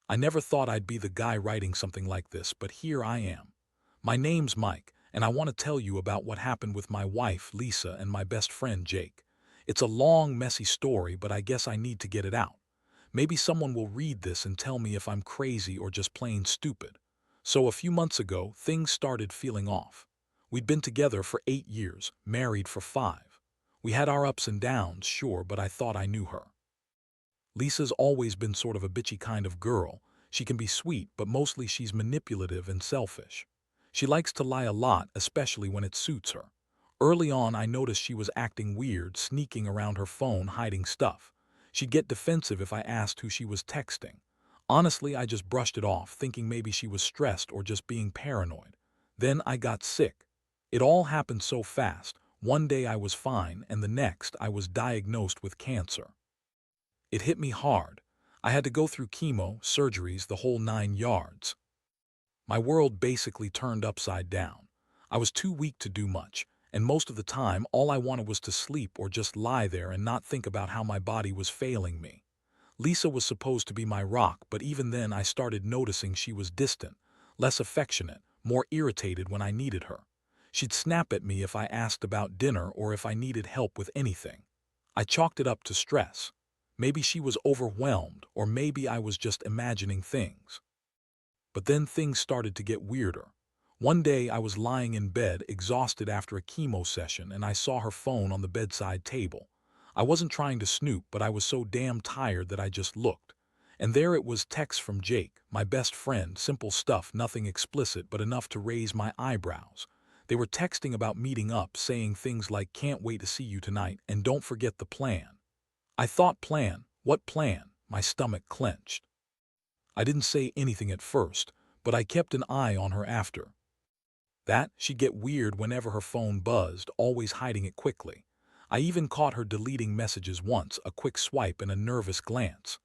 I never thought I'd be the guy writing something like this, but here I am. My name's Mike, and I want to tell you about what happened with my wife, Lisa, and my best friend, Jake. It's a long, messy story, but I guess I need to get it out. Maybe someone will read this and tell me if I'm crazy or just plain stupid. So a few months ago, things started feeling off. We'd been together for 8 years, married for 5. We had our ups and downs, sure, but I thought I knew her. Lisa's always been sort of a bitchy kind of girl. She can be sweet, but mostly she's manipulative and selfish. She likes to lie a lot, especially when it suits her. Early on, I noticed she was acting weird, sneaking around her phone, hiding stuff. She'd get defensive if I asked who she was texting. Honestly, I just brushed it off, thinking maybe she was stressed or just being paranoid. Then I got sick. It all happened so fast. One day I was fine, and the next I was diagnosed with cancer. It hit me hard. I had to go through chemo, surgeries, the whole 9 yards. My world basically turned upside down. I was too weak to do much, and most of the time all I wanted was to sleep or just lie there and not think about how my body was failing me. Lisa was supposed to be my rock, but even then I started noticing she was distant, less affectionate, more irritated when I needed her. She'd snap at me if I asked about dinner or if I needed help with anything. I chalked it up to stress. Maybe she was overwhelmed, or maybe I was just imagining things. But then things started to get weirder. One day I was lying in bed, exhausted after a chemo session, and I saw her phone on the bedside table. I wasn't trying to snoop, but I was so damn tired that I just looked. And there it was, text from Jake, my best friend, simple stuff, nothing explicit, but enough to raise my eyebrows. They were texting about meeting up, saying things like, "Can't wait to see you tonight, and don't forget the plan." I thought, plan? What plan? My stomach clenched. I didn't say anything at first, but I kept an eye on her after. That, she'd get weird whenever her phone buzzed, always hiding it quickly. I even caught her deleting messages once, a quick swipe and a nervous glance.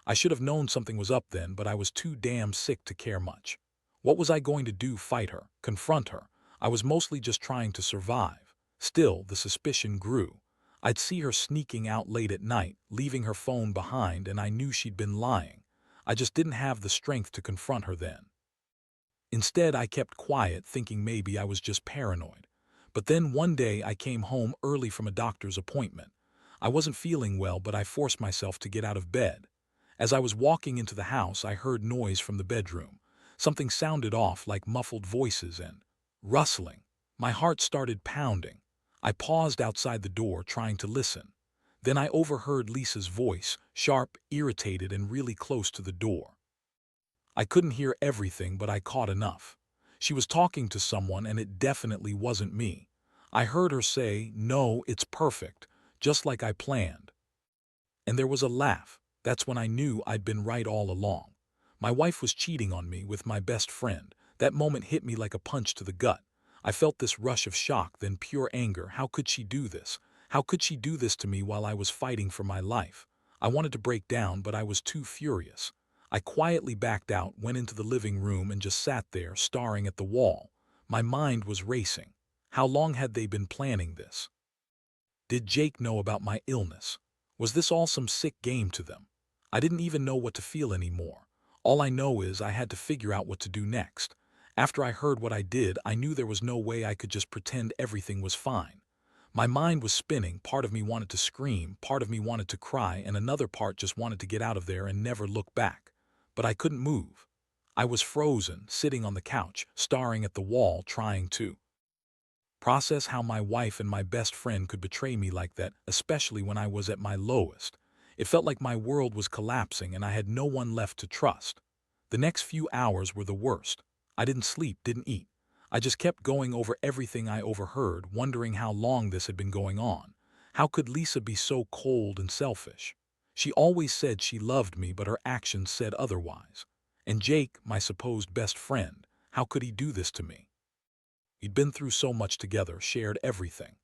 I should have known something was up then, but I was too damn sick to care much. What was I going to do? Fight her? Confront her? I was mostly just trying to survive. Still, the suspicion grew. I'd see her sneaking out late at night, leaving her phone behind, and I knew she'd been lying. I just didn't have the strength to confront her then. Instead, I kept quiet, thinking maybe I was just paranoid. But then one day I came home early from a doctor's appointment. I wasn't feeling well, but I forced myself to get out of bed. As I was walking into the house, I heard noise from the bedroom. Something sounded off, like muffled voices and rustling. My heart started pounding. I paused outside the door, trying to listen. Then I overheard Lisa's voice, sharp, irritated, and really close to the door. I couldn't hear everything, but I caught enough. She was talking to someone, and it definitely wasn't me. I heard her say, "No, it's perfect, just like I planned." And there was a laugh. That's when I knew I'd been right all along. My wife was cheating on me with my best friend. That moment hit me like a punch to the gut. I felt this rush of shock, then pure anger. How could she do this? How could she do this to me while I was fighting for my life? I wanted to break down, but I was too furious. I quietly backed out, went into the living room, and just sat there, staring at the wall. My mind was racing. How long had they been planning this? Did Jake know about my illness? Was this all some sick game to them? I didn't even know what to feel anymore. All I know is I had to figure out what to do next. After I heard what I did, I knew there was no way I could just pretend everything was fine. My mind was spinning. Part of me wanted to scream, part of me wanted to cry, and another part just wanted to get out of there and never look back. But I couldn't move. I was frozen, sitting on the couch, staring at the wall, trying to process how my wife and my best friend could betray me like that, especially when I was at my lowest. It felt like my world was collapsing and I had no one left to trust. The next few hours were the worst. I didn't sleep, didn't eat. I just kept going over everything I overheard, wondering how long this had been going on. How could Lisa be so cold and selfish? She always said she loved me, but her actions said otherwise. And Jake, my supposed best friend, how could he do this to me? We'd been through so much together, shared everything.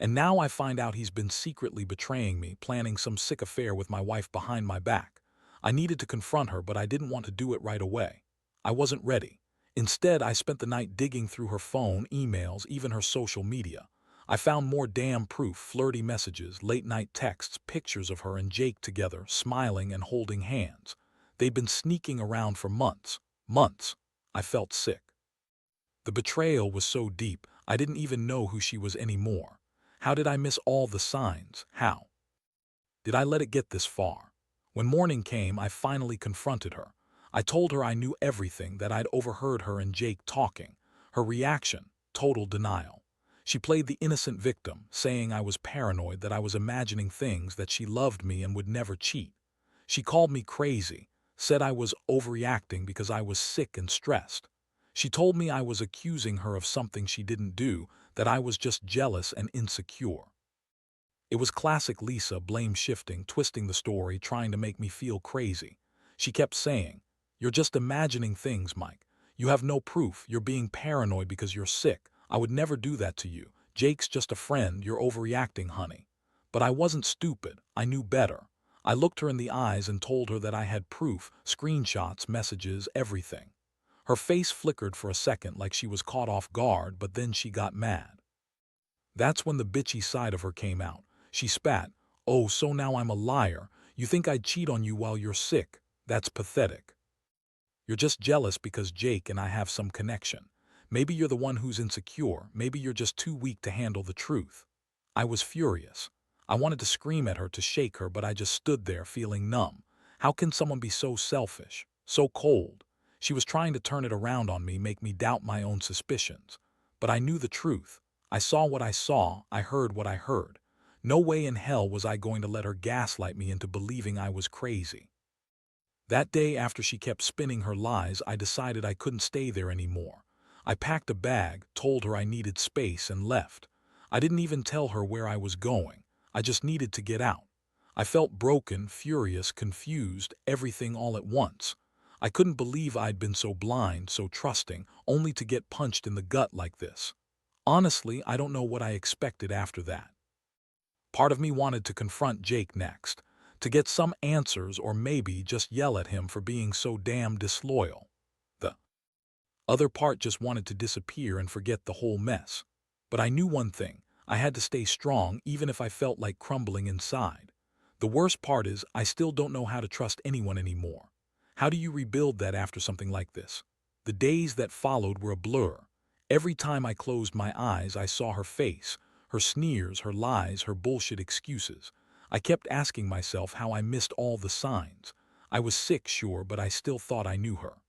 And now I find out he's been secretly betraying me, planning some sick affair with my wife behind my back. I needed to confront her, but I didn't want to do it right away. I wasn't ready. Instead, I spent the night digging through her phone, emails, even her social media. I found more damn proof, flirty messages, late-night texts, pictures of her and Jake together, smiling and holding hands. They'd been sneaking around for months. Months. I felt sick. The betrayal was so deep, I didn't even know who she was anymore. How did I miss all the signs? How did I let it get this far? When morning came, I finally confronted her. I told her I knew everything, that I'd overheard her and Jake talking. Her reaction, total denial. She played the innocent victim, saying I was paranoid, that I was imagining things, that she loved me and would never cheat. She called me crazy, said I was overreacting because I was sick and stressed. She told me I was accusing her of something she didn't do, that I was just jealous and insecure. It was classic Lisa, blame shifting, twisting the story, trying to make me feel crazy. She kept saying, "You're just imagining things, Mike. You have no proof. You're being paranoid because you're sick. I would never do that to you. Jake's just a friend. You're overreacting, honey." But I wasn't stupid. I knew better. I looked her in the eyes and told her that I had proof, screenshots, messages, everything. Her face flickered for a second like she was caught off guard, but then she got mad. That's when the bitchy side of her came out. She spat. "Oh, so now I'm a liar. You think I'd cheat on you while you're sick? That's pathetic. You're just jealous because Jake and I have some connection. Maybe you're the one who's insecure. Maybe you're just too weak to handle the truth." I was furious. I wanted to scream at her, to shake her, but I just stood there feeling numb. How can someone be so selfish, so cold? She was trying to turn it around on me, make me doubt my own suspicions. But I knew the truth. I saw what I saw. I heard what I heard. No way in hell was I going to let her gaslight me into believing I was crazy. That day, after she kept spinning her lies, I decided I couldn't stay there anymore. I packed a bag, told her I needed space, and left. I didn't even tell her where I was going. I just needed to get out. I felt broken, furious, confused, everything all at once. I couldn't believe I'd been so blind, so trusting, only to get punched in the gut like this. Honestly, I don't know what I expected after that. Part of me wanted to confront Jake next, to get some answers, or maybe just yell at him for being so damn disloyal. The other part just wanted to disappear and forget the whole mess. But I knew one thing: I had to stay strong even if I felt like crumbling inside. The worst part is, I still don't know how to trust anyone anymore. How do you rebuild that after something like this? The days that followed were a blur. Every time I closed my eyes, I saw her face, her sneers, her lies, her bullshit excuses. I kept asking myself how I missed all the signs. I was sick, sure, but I still thought I knew her.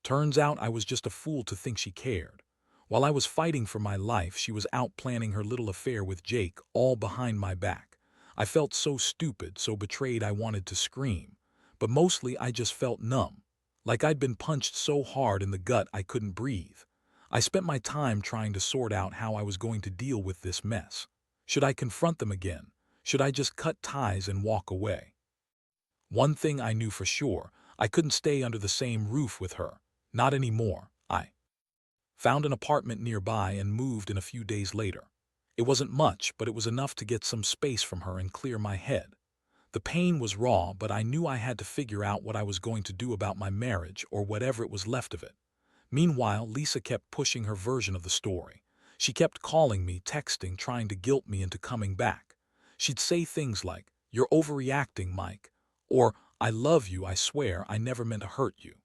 Turns out I was just a fool to think she cared. While I was fighting for my life, she was out planning her little affair with Jake, all behind my back. I felt so stupid, so betrayed, I wanted to scream. But mostly I just felt numb, like I'd been punched so hard in the gut I couldn't breathe. I spent my time trying to sort out how I was going to deal with this mess. Should I confront them again? Should I just cut ties and walk away? One thing I knew for sure: I couldn't stay under the same roof with her. Not anymore. I found an apartment nearby and moved in a few days later. It wasn't much, but it was enough to get some space from her and clear my head. The pain was raw, but I knew I had to figure out what I was going to do about my marriage, or whatever it was left of it. Meanwhile, Lisa kept pushing her version of the story. She kept calling me, texting, trying to guilt me into coming back. She'd say things like, "You're overreacting, Mike," or "I love you, I swear, I never meant to hurt you."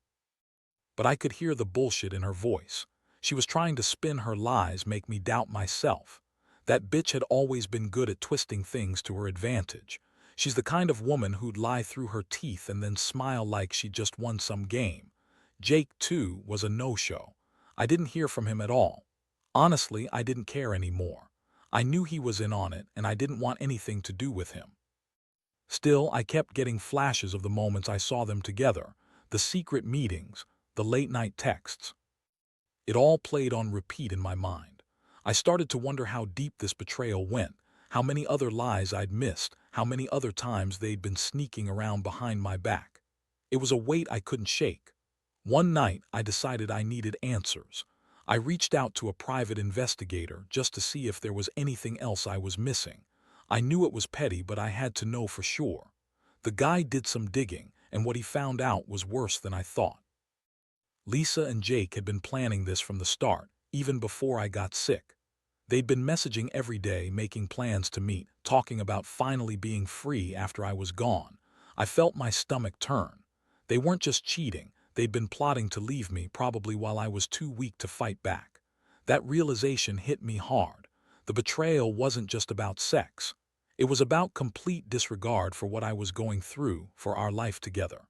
But I could hear the bullshit in her voice. She was trying to spin her lies, make me doubt myself. That bitch had always been good at twisting things to her advantage. She's the kind of woman who'd lie through her teeth and then smile like she just won some game. Jake, too, was a no-show. I didn't hear from him at all. Honestly, I didn't care anymore. I knew he was in on it, and I didn't want anything to do with him. Still, I kept getting flashes of the moments I saw them together, the secret meetings, the late-night texts. It all played on repeat in my mind. I started to wonder how deep this betrayal went, how many other lies I'd missed, how many other times they'd been sneaking around behind my back. It was a weight I couldn't shake. One night, I decided I needed answers. I reached out to a private investigator just to see if there was anything else I was missing. I knew it was petty, but I had to know for sure. The guy did some digging, and what he found out was worse than I thought. Lisa and Jake had been planning this from the start, even before I got sick. They'd been messaging every day, making plans to meet, talking about finally being free after I was gone. I felt my stomach turn. They weren't just cheating, they'd been plotting to leave me probably while I was too weak to fight back. That realization hit me hard. The betrayal wasn't just about sex. It was about complete disregard for what I was going through, for our life together.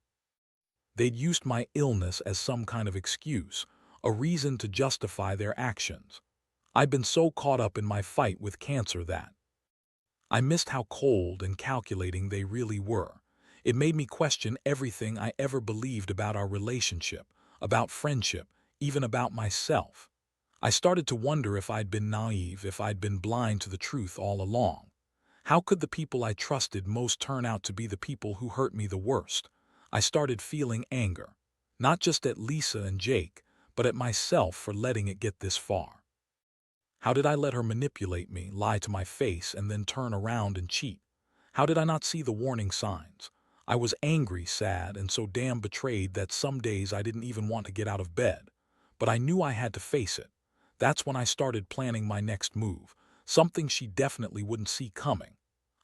They'd used my illness as some kind of excuse, a reason to justify their actions. I'd been so caught up in my fight with cancer that I missed how cold and calculating they really were. It made me question everything I ever believed about our relationship, about friendship, even about myself. I started to wonder if I'd been naive, if I'd been blind to the truth all along. How could the people I trusted most turn out to be the people who hurt me the worst? I started feeling anger, not just at Lisa and Jake, but at myself for letting it get this far. How did I let her manipulate me, lie to my face, and then turn around and cheat? How did I not see the warning signs? I was angry, sad, and so damn betrayed that some days I didn't even want to get out of bed. But I knew I had to face it. That's when I started planning my next move, something she definitely wouldn't see coming.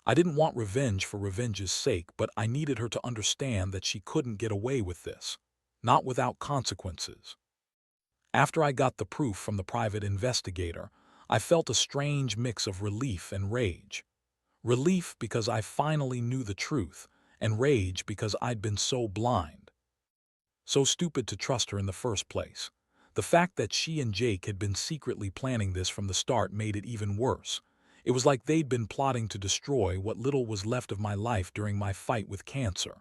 I didn't want revenge for revenge's sake, but I needed her to understand that she couldn't get away with this. Not without consequences. After I got the proof from the private investigator, I felt a strange mix of relief and rage. Relief because I finally knew the truth, and rage because I'd been so blind. So stupid to trust her in the first place. The fact that she and Jake had been secretly planning this from the start made it even worse. It was like they'd been plotting to destroy what little was left of my life during my fight with cancer.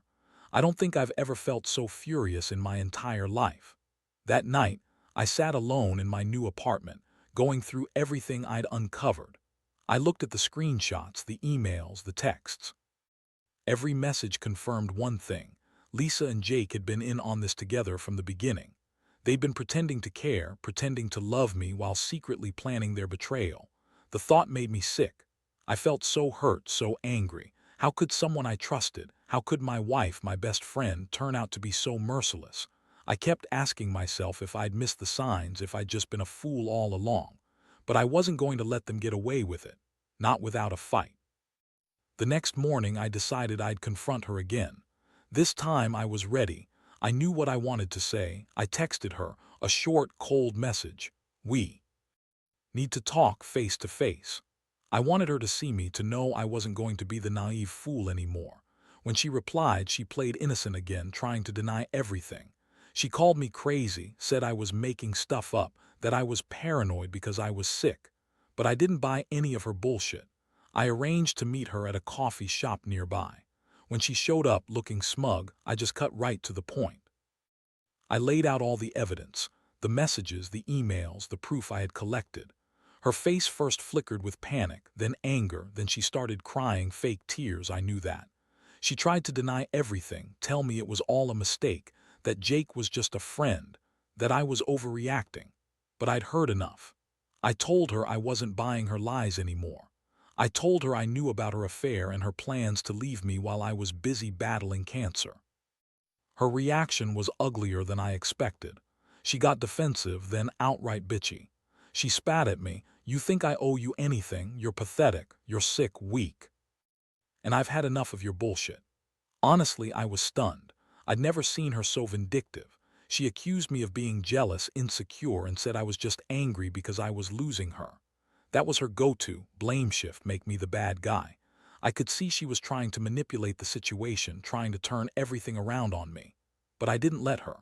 I don't think I've ever felt so furious in my entire life. That night, I sat alone in my new apartment, going through everything I'd uncovered. I looked at the screenshots, the emails, the texts. Every message confirmed one thing. Lisa and Jake had been in on this together from the beginning. They'd been pretending to care, pretending to love me while secretly planning their betrayal. The thought made me sick. I felt so hurt, so angry. How could someone I trusted, how could my wife, my best friend, turn out to be so merciless? I kept asking myself if I'd missed the signs, if I'd just been a fool all along. But I wasn't going to let them get away with it. Not without a fight. The next morning I decided I'd confront her again. This time I was ready. I knew what I wanted to say. I texted her, a short, cold message. We need to talk face to face. I wanted her to see me, to know I wasn't going to be the naive fool anymore. When she replied, she played innocent again, trying to deny everything. She called me crazy, said I was making stuff up, that I was paranoid because I was sick. But I didn't buy any of her bullshit. I arranged to meet her at a coffee shop nearby. When she showed up looking smug, I just cut right to the point. I laid out all the evidence, the messages, the emails, the proof I had collected. Her face first flickered with panic, then anger, then she started crying fake tears. I knew that. She tried to deny everything, tell me it was all a mistake, that Jake was just a friend, that I was overreacting. But I'd heard enough. I told her I wasn't buying her lies anymore. I told her I knew about her affair and her plans to leave me while I was busy battling cancer. Her reaction was uglier than I expected. She got defensive, then outright bitchy. She spat at me. You think I owe you anything? You're pathetic. You're sick, weak. And I've had enough of your bullshit. Honestly, I was stunned. I'd never seen her so vindictive. She accused me of being jealous, insecure, and said I was just angry because I was losing her. That was her go-to, blame shift, make me the bad guy. I could see she was trying to manipulate the situation, trying to turn everything around on me. But I didn't let her.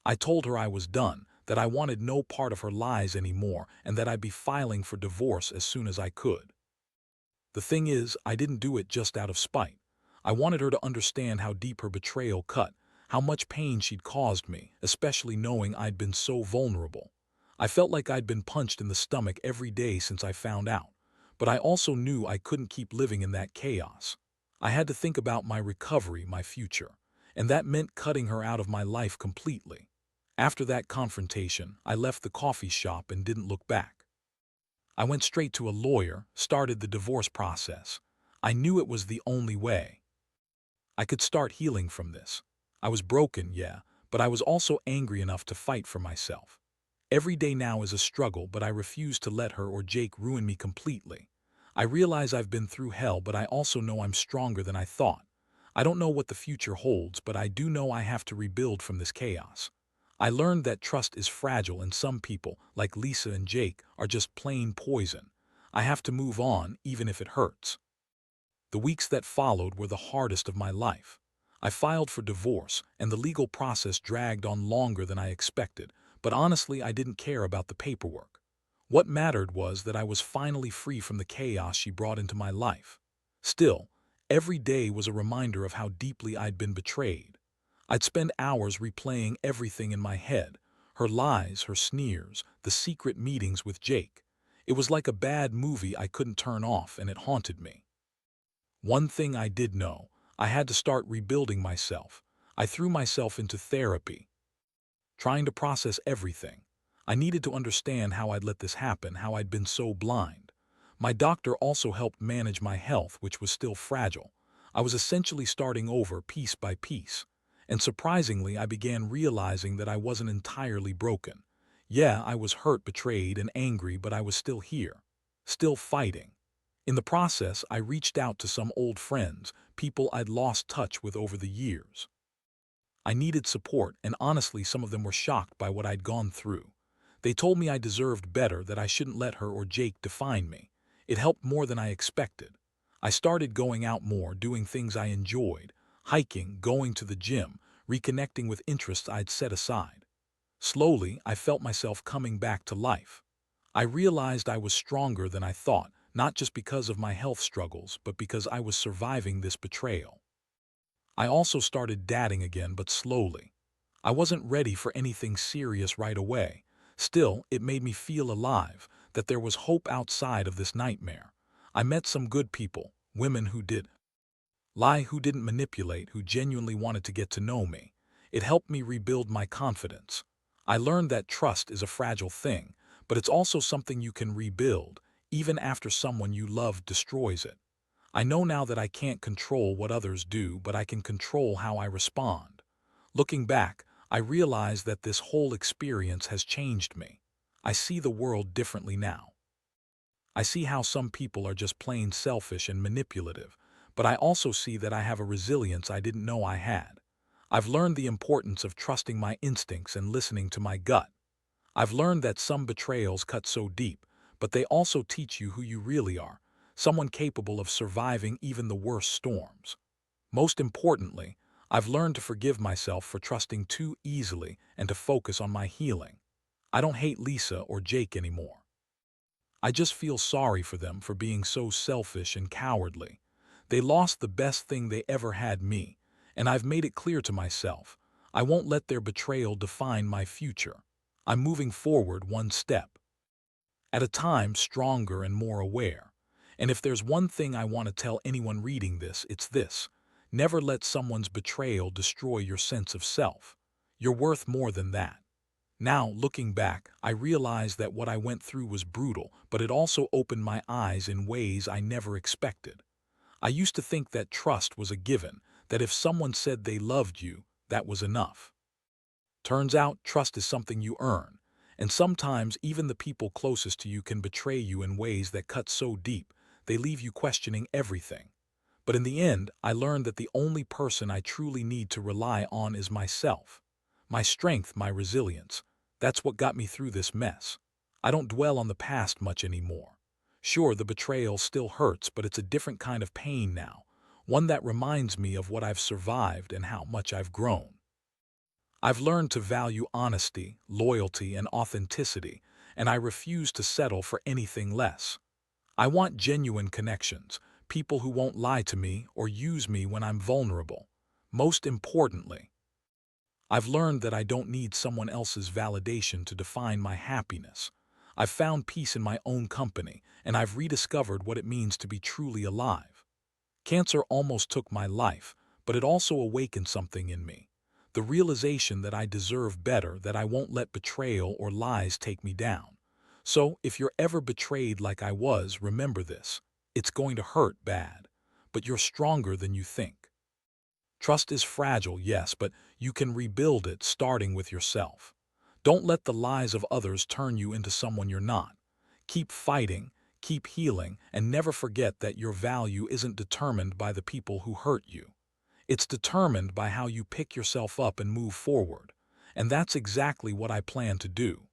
I told her I was done, that I wanted no part of her lies anymore, and that I'd be filing for divorce as soon as I could. The thing is, I didn't do it just out of spite. I wanted her to understand how deep her betrayal cut, how much pain she'd caused me, especially knowing I'd been so vulnerable. I felt like I'd been punched in the stomach every day since I found out. But I also knew I couldn't keep living in that chaos. I had to think about my recovery, my future. And that meant cutting her out of my life completely. After that confrontation, I left the coffee shop and didn't look back. I went straight to a lawyer, started the divorce process. I knew it was the only way. I could start healing from this. I was broken, yeah, but I was also angry enough to fight for myself. Every day now is a struggle, but I refuse to let her or Jake ruin me completely. I realize I've been through hell, but I also know I'm stronger than I thought. I don't know what the future holds, but I do know I have to rebuild from this chaos. I learned that trust is fragile and some people, like Lisa and Jake, are just plain poison. I have to move on, even if it hurts. The weeks that followed were the hardest of my life. I filed for divorce, and the legal process dragged on longer than I expected, but honestly, I didn't care about the paperwork. What mattered was that I was finally free from the chaos she brought into my life. Still, every day was a reminder of how deeply I'd been betrayed. I'd spend hours replaying everything in my head, her lies, her sneers, the secret meetings with Jake. It was like a bad movie I couldn't turn off, and it haunted me. One thing I did know, I had to start rebuilding myself. I threw myself into therapy, trying to process everything. I needed to understand how I'd let this happen, how I'd been so blind. My doctor also helped manage my health, which was still fragile. I was essentially starting over piece by piece. And surprisingly, I began realizing that I wasn't entirely broken. Yeah, I was hurt, betrayed, and angry, but I was still here, still fighting. In the process, I reached out to some old friends, people I'd lost touch with over the years. I needed support, and honestly, some of them were shocked by what I'd gone through. They told me I deserved better, that I shouldn't let her or Jake define me. It helped more than I expected. I started going out more, doing things I enjoyed, hiking, going to the gym, reconnecting with interests I'd set aside. Slowly, I felt myself coming back to life. I realized I was stronger than I thought, not just because of my health struggles, but because I was surviving this betrayal. I also started dating again, but slowly. I wasn't ready for anything serious right away. Still, it made me feel alive, that there was hope outside of this nightmare. I met some good people, women who did lie, who didn't manipulate, who genuinely wanted to get to know me. It helped me rebuild my confidence. I learned that trust is a fragile thing, but it's also something you can rebuild, even after someone you love destroys it. I know now that I can't control what others do, but I can control how I respond. Looking back, I realize that this whole experience has changed me. I see the world differently now. I see how some people are just plain selfish and manipulative, but I also see that I have a resilience I didn't know I had. I've learned the importance of trusting my instincts and listening to my gut. I've learned that some betrayals cut so deep, but they also teach you who you really are, someone capable of surviving even the worst storms. Most importantly, I've learned to forgive myself for trusting too easily and to focus on my healing. I don't hate Lisa or Jake anymore. I just feel sorry for them for being so selfish and cowardly. They lost the best thing they ever had, me, and I've made it clear to myself, I won't let their betrayal define my future. I'm moving forward one step at a time, stronger and more aware. And if there's one thing I want to tell anyone reading this, it's this. Never let someone's betrayal destroy your sense of self. You're worth more than that. Now, looking back, I realize that what I went through was brutal, but it also opened my eyes in ways I never expected. I used to think that trust was a given, that if someone said they loved you, that was enough. Turns out, trust is something you earn, and sometimes even the people closest to you can betray you in ways that cut so deep, they leave you questioning everything. But in the end, I learned that the only person I truly need to rely on is myself. My strength, my resilience. That's what got me through this mess. I don't dwell on the past much anymore. Sure, the betrayal still hurts, but it's a different kind of pain now, one that reminds me of what I've survived and how much I've grown. I've learned to value honesty, loyalty, and authenticity, and I refuse to settle for anything less. I want genuine connections, people who won't lie to me or use me when I'm vulnerable. Most importantly, I've learned that I don't need someone else's validation to define my happiness. I've found peace in my own company, and I've rediscovered what it means to be truly alive. Cancer almost took my life, but it also awakened something in me. The realization that I deserve better, that I won't let betrayal or lies take me down. So, if you're ever betrayed like I was, remember this. It's going to hurt bad, but you're stronger than you think. Trust is fragile, yes, but you can rebuild it starting with yourself. Don't let the lies of others turn you into someone you're not. Keep fighting, keep healing, and never forget that your value isn't determined by the people who hurt you. It's determined by how you pick yourself up and move forward. And that's exactly what I plan to do.